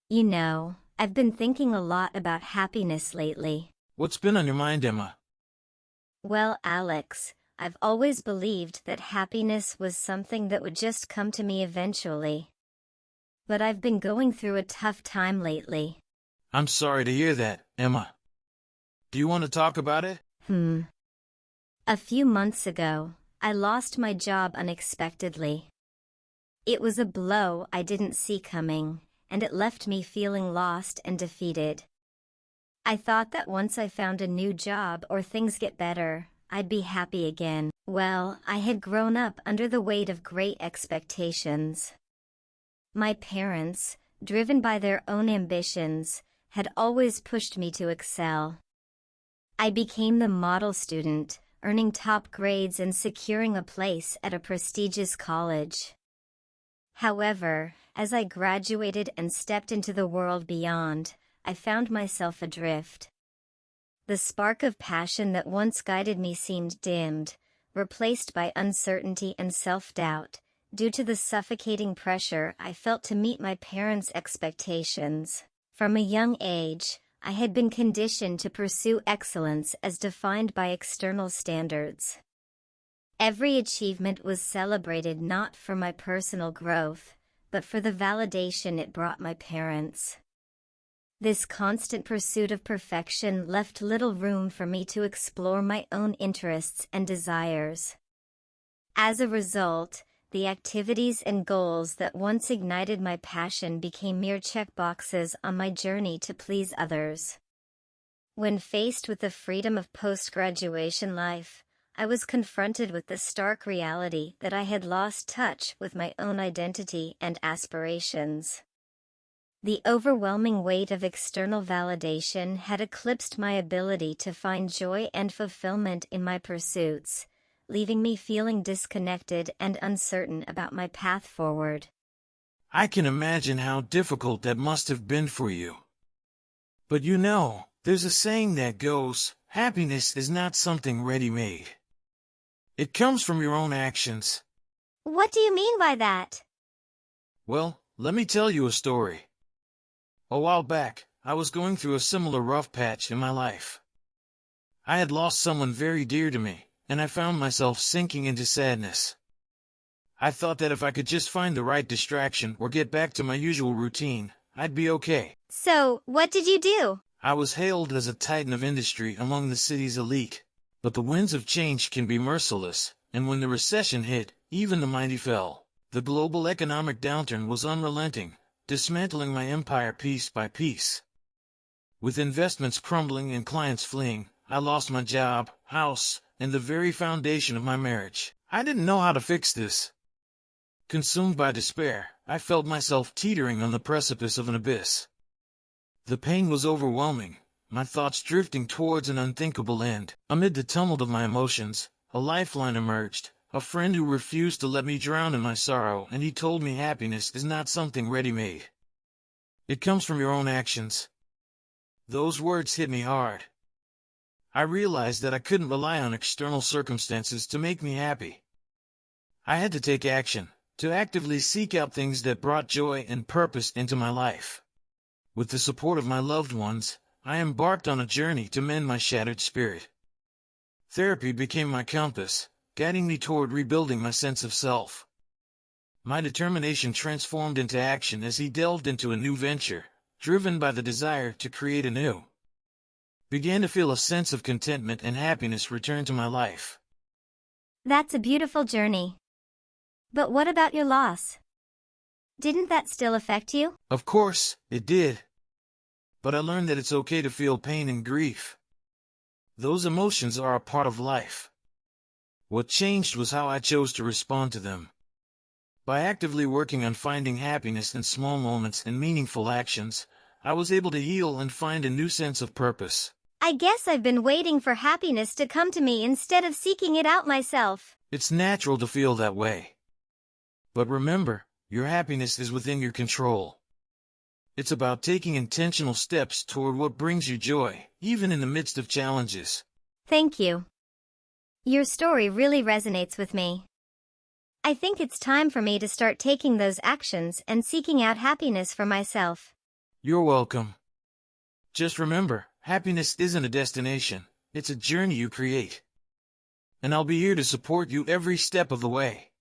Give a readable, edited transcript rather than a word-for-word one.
You know, I've been thinking a lot about happiness lately. What's been on your mind, Emma? Well, Alex, I've always believed that happiness was something that would just come to me eventually. But I've been going through a tough time lately. I'm sorry to hear that, Emma. Do you want to talk about it? A few months ago, I lost my job unexpectedly. It was a blow I didn't see coming, and it left me feeling lost and defeated. I thought that once I found a new job or things get better, I'd be happy again. Well, I had grown up under the weight of great expectations. My parents, driven by their own ambitions, had always pushed me to excel. I became the model student, earning top grades and securing a place at a prestigious college. However, as I graduated and stepped into the world beyond, I found myself adrift. The spark of passion that once guided me seemed dimmed, replaced by uncertainty and self-doubt, due to the suffocating pressure I felt to meet my parents' expectations. From a young age, I had been conditioned to pursue excellence as defined by external standards. Every achievement was celebrated not for my personal growth, but for the validation it brought my parents. This constant pursuit of perfection left little room for me to explore my own interests and desires. As a result, the activities and goals that once ignited my passion became mere checkboxes on my journey to please others. When faced with the freedom of post-graduation life, I was confronted with the stark reality that I had lost touch with my own identity and aspirations. The overwhelming weight of external validation had eclipsed my ability to find joy and fulfillment in my pursuits, leaving me feeling disconnected and uncertain about my path forward. I can imagine how difficult that must have been for you. But you know, there's a saying that goes, happiness is not something ready-made. It comes from your own actions. What do you mean by that? Well, let me tell you a story. A while back, I was going through a similar rough patch in my life. I had lost someone very dear to me, and I found myself sinking into sadness. I thought that if I could just find the right distraction or get back to my usual routine, I'd be okay. So, what did you do? I was hailed as a titan of industry among the city's elite. But the winds of change can be merciless, and when the recession hit, even the mighty fell. The global economic downturn was unrelenting, dismantling my empire piece by piece. With investments crumbling and clients fleeing, I lost my job, house, and the very foundation of my marriage. I didn't know how to fix this. Consumed by despair, I felt myself teetering on the precipice of an abyss. The pain was overwhelming, my thoughts drifting towards an unthinkable end. Amid the tumult of my emotions, a lifeline emerged, a friend who refused to let me drown in my sorrow, and he told me happiness is not something ready-made. It comes from your own actions. Those words hit me hard. I realized that I couldn't rely on external circumstances to make me happy. I had to take action, to actively seek out things that brought joy and purpose into my life. With the support of my loved ones, I embarked on a journey to mend my shattered spirit. Therapy became my compass, guiding me toward rebuilding my sense of self. My determination transformed into action as he delved into a new venture, driven by the desire to create anew. Began to feel a sense of contentment and happiness return to my life. That's a beautiful journey. But what about your loss? Didn't that still affect you? Of course, it did. But I learned that it's okay to feel pain and grief. Those emotions are a part of life. What changed was how I chose to respond to them. By actively working on finding happiness in small moments and meaningful actions, I was able to heal and find a new sense of purpose. I guess I've been waiting for happiness to come to me instead of seeking it out myself. It's natural to feel that way. But remember, your happiness is within your control. It's about taking intentional steps toward what brings you joy, even in the midst of challenges. Thank you. Your story really resonates with me. I think it's time for me to start taking those actions and seeking out happiness for myself. You're welcome. Just remember, happiness isn't a destination, it's a journey you create. And I'll be here to support you every step of the way.